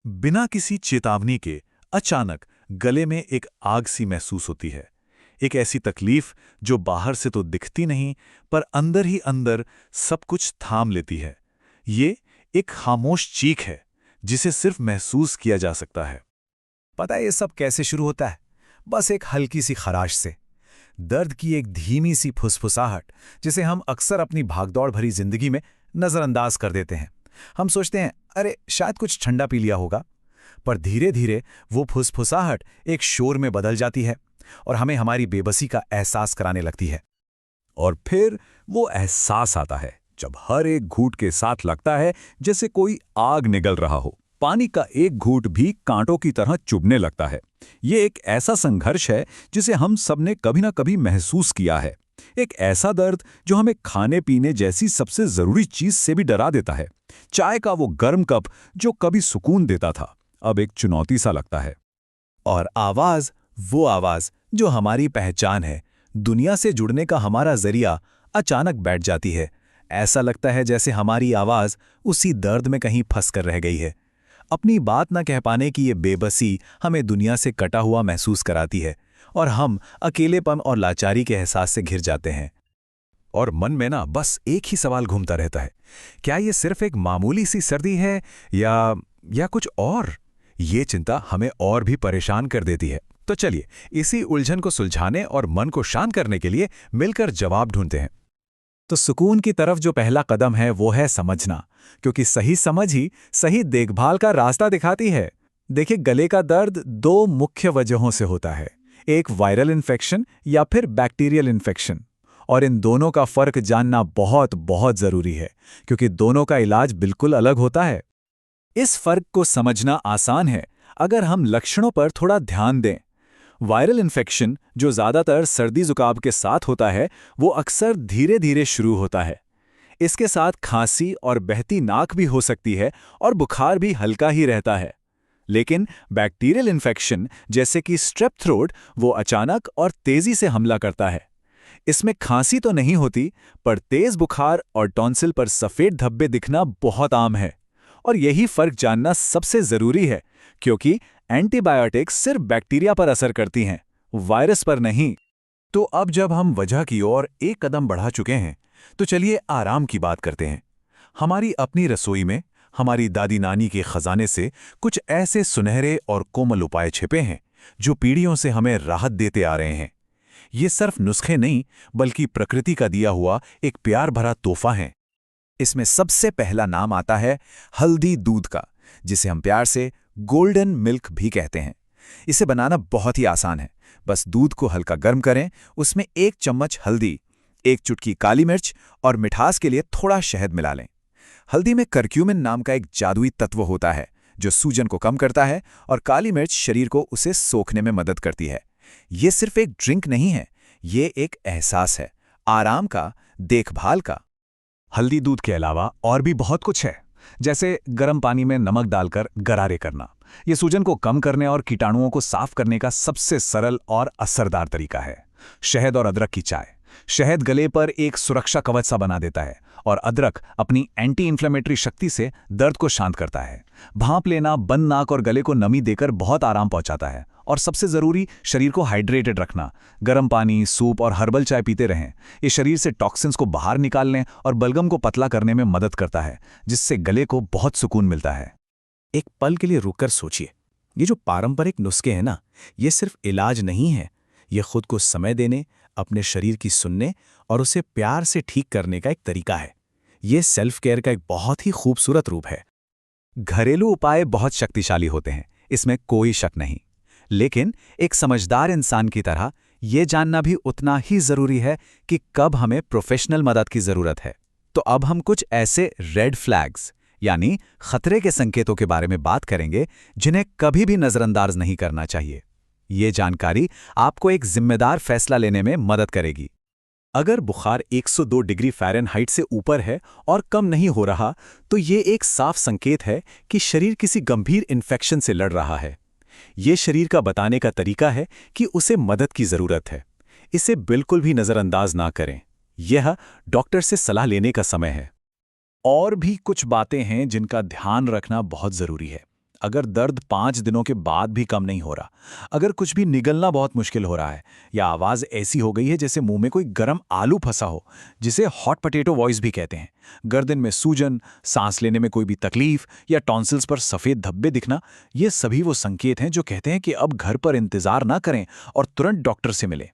बिना किसी चेतावनी के अचानक गले में एक आग सी महसूस होती है। एक ऐसी तकलीफ जो बाहर से तो दिखती नहीं, पर अंदर ही अंदर सब कुछ थाम लेती है। ये एक खामोश चीख है जिसे सिर्फ महसूस किया जा सकता है। पता है ये सब कैसे शुरू होता है? बस एक हल्की सी खराश से। दर्द की एक धीमी सी फुसफुसाहट जिसे हम अक्सर अपनी भागदौड़ भरी जिंदगी में नजरअंदाज कर देते हैं। हम सोचते हैं अरे शायद कुछ ठंडा पी लिया होगा, पर धीरे धीरे वो फुसफुसाहट एक शोर में बदल जाती है और हमें हमारी बेबसी का एहसास कराने लगती है। और फिर वो एहसास आता है जब हर एक घूंट के साथ लगता है जैसे कोई आग निगल रहा हो। पानी का एक घूंट भी कांटों की तरह चुभने लगता है। ये एक ऐसा संघर्ष है जिसे हम सबने कभी ना कभी महसूस किया है। एक ऐसा दर्द जो हमें खाने पीने जैसी सबसे जरूरी चीज से भी डरा देता है। चाय का वो गर्म कप जो कभी सुकून देता था, अब एक चुनौती सा लगता है। और आवाज, वो आवाज जो हमारी पहचान है, दुनिया से जुड़ने का हमारा जरिया, अचानक बैठ जाती है। ऐसा लगता है जैसे हमारी आवाज उसी दर्द में कहीं फंस कर रह गई है। अपनी बात न कह पाने की ये बेबसी हमें दुनिया से कटा हुआ महसूस कराती है और हम अकेलेपन और लाचारी के एहसास से घिर जाते हैं। और मन में ना बस एक ही सवाल घूमता रहता है, क्या ये सिर्फ एक मामूली सी सर्दी है या कुछ और? ये चिंता हमें और भी परेशान कर देती है। तो चलिए इसी उलझन को सुलझाने और मन को शांत करने के लिए मिलकर जवाब ढूंढते हैं। तो सुकून की तरफ जो पहला कदम है वो है समझना, क्योंकि सही समझ ही सही देखभाल का रास्ता दिखाती है। देखिए, गले का दर्द दो मुख्य वजहों से होता है, एक वायरल इन्फेक्शन या फिर बैक्टीरियल इन्फेक्शन। और इन दोनों का फर्क जानना बहुत बहुत जरूरी है, क्योंकि दोनों का इलाज बिल्कुल अलग होता है। इस फर्क को समझना आसान है अगर हम लक्षणों पर थोड़ा ध्यान दें। वायरल इन्फेक्शन, जो ज़्यादातर सर्दी जुकाम के साथ होता है, वो अक्सर धीरे धीरे शुरू होता है। इसके साथ खांसी और बहती नाक भी हो सकती है और बुखार भी हल्का ही रहता है। लेकिन बैक्टीरियल इन्फेक्शन जैसे कि स्ट्रेप थ्रोट, वो अचानक और तेजी से हमला करता है। इसमें खांसी तो नहीं होती, पर तेज बुखार और टॉन्सिल पर सफ़ेद धब्बे दिखना बहुत आम है। और यही फर्क जानना सबसे ज़रूरी है, क्योंकि एंटीबायोटिक्स सिर्फ बैक्टीरिया पर असर करती हैं, वायरस पर नहीं। तो अब जब हम वजह की ओर एक कदम बढ़ा चुके हैं, तो चलिए आराम की बात करते हैं। हमारी अपनी रसोई में हमारी दादी नानी के खजाने से कुछ ऐसे सुनहरे और कोमल उपाय छिपे हैं जो पीढ़ियों से हमें राहत देते आ रहे हैं। ये सिर्फ नुस्खे नहीं, बल्कि प्रकृति का दिया हुआ एक प्यार भरा तोहफा है। इसमें सबसे पहला नाम आता है हल्दी दूध का, जिसे हम प्यार से गोल्डन मिल्क भी कहते हैं। इसे बनाना बहुत ही आसान है। बस दूध को हल्का गर्म करें, उसमें 1 चम्मच हल्दी, 1 चुटकी काली मिर्च और मिठास के लिए थोड़ा शहद मिला लें। हल्दी में करक्यूमिन नाम का एक जादुई तत्व होता है जो सूजन को कम करता है, और काली मिर्च शरीर को उसे सोखने में मदद करती है। ये सिर्फ एक ड्रिंक नहीं है, ये एक एहसास है, आराम का, देखभाल का। हल्दी दूध के अलावा और भी बहुत कुछ है, जैसे गर्म पानी में नमक डालकर गरारे करना। ये सूजन को कम करने और कीटाणुओं को साफ करने का सबसे सरल और असरदार तरीका है। शहद और अदरक की चाय। शहद गले पर एक सुरक्षा कवच सा बना देता है, और अदरक अपनी एंटी इन्फ्लेमेटरी शक्ति से दर्द को शांत करता है। भांप लेना बंद नाक और गले को नमी देकर बहुत आराम पहुंचाता है। और सबसे जरूरी, शरीर को हाइड्रेटेड रखना। गर्म पानी, सूप और हर्बल चाय पीते रहें। ये शरीर से टॉक्सिन्स को बाहर निकालने और बलगम को पतला करने में मदद करता है, जिससे गले को बहुत सुकून मिलता है। एक पल के लिए रुककर सोचिए, ये जो पारंपरिक नुस्खे हैं ना, ये सिर्फ इलाज नहीं है, ये खुद को समय देने, अपने शरीर की सुनने और उसे प्यार से ठीक करने का एक तरीका है। ये सेल्फ केयर का एक बहुत ही खूबसूरत रूप है। घरेलू उपाय बहुत शक्तिशाली होते हैं, इसमें कोई शक नहीं। लेकिन एक समझदार इंसान की तरह ये जानना भी उतना ही जरूरी है कि कब हमें प्रोफेशनल मदद की जरूरत है। तो अब हम कुछ ऐसे रेड फ्लैग्स, यानी खतरे के संकेतों के बारे में बात करेंगे जिन्हें कभी भी नजरअंदाज नहीं करना चाहिए। ये जानकारी आपको एक जिम्मेदार फैसला लेने में मदद करेगी। अगर बुखार 102 डिग्री फ़ारेनहाइट से ऊपर है और कम नहीं हो रहा, तो ये एक साफ संकेत है कि शरीर किसी गंभीर इन्फेक्शन से लड़ रहा है। ये शरीर का बताने का तरीका है कि उसे मदद की जरूरत है। इसे बिल्कुल भी नजरअंदाज ना करें। यह डॉक्टर से सलाह लेने का समय है। और भी कुछ बातें हैं जिनका ध्यान रखना बहुत जरूरी है। अगर दर्द 5 दिनों के बाद भी कम नहीं हो रहा, अगर कुछ भी निगलना बहुत मुश्किल हो रहा है, या आवाज़ ऐसी हो गई है जैसे मुंह में कोई गर्म आलू फंसा हो, जिसे हॉट पोटैटो वॉइस भी कहते हैं, गर्दन में सूजन, सांस लेने में कोई भी तकलीफ या टॉन्सिल्स पर सफ़ेद धब्बे दिखना, ये सभी वो संकेत हैं जो कहते हैं कि अब घर पर इंतज़ार ना करें और तुरंत डॉक्टर से मिलें।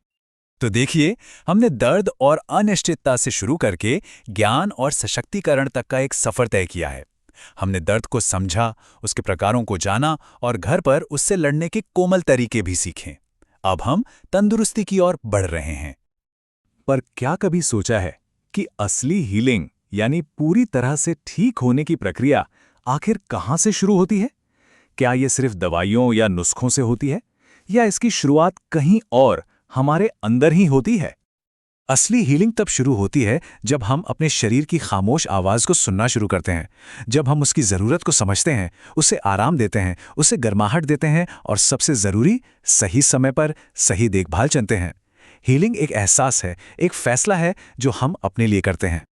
तो देखिए, हमने दर्द और अनिश्चितता से शुरू करके ज्ञान और सशक्तिकरण तक का एक सफर तय किया है। हमने दर्द को समझा, उसके प्रकारों को जाना और घर पर उससे लड़ने के कोमल तरीके भी सीखे। अब हम तंदुरुस्ती की ओर बढ़ रहे हैं। पर क्या कभी सोचा है कि असली हीलिंग यानी पूरी तरह से ठीक होने की प्रक्रिया आखिर कहाँ से शुरू होती है? क्या ये सिर्फ दवाइयों या नुस्खों से होती है, या इसकी शुरुआत कहीं और हमारे अंदर ही होती है? असली हीलिंग तब शुरू होती है जब हम अपने शरीर की खामोश आवाज़ को सुनना शुरू करते हैं, जब हम उसकी ज़रूरत को समझते हैं, उसे आराम देते हैं, उसे गर्माहट देते हैं और सबसे ज़रूरी, सही समय पर सही देखभाल चुनते हैं। हीलिंग एक एहसास है, एक फैसला है जो हम अपने लिए करते हैं।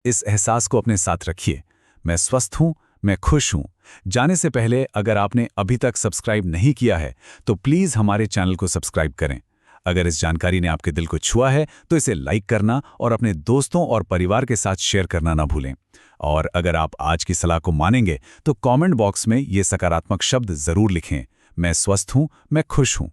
इस एहसास को अपने साथ रखिए। मैं स्वस्थ हूँ, मैं खुश हूँ। जाने से पहले अगर आपने अभी तक सब्सक्राइब नहीं किया है तो प्लीज़ हमारे चैनल को सब्सक्राइब करें। अगर इस जानकारी ने आपके दिल को छुआ है तो इसे लाइक करना और अपने दोस्तों और परिवार के साथ शेयर करना ना भूलें। और अगर आप आज की सलाह को मानेंगे तो कमेंट बॉक्स में ये सकारात्मक शब्द ज़रूर लिखें। मैं स्वस्थ हूँ, मैं खुश हूँ।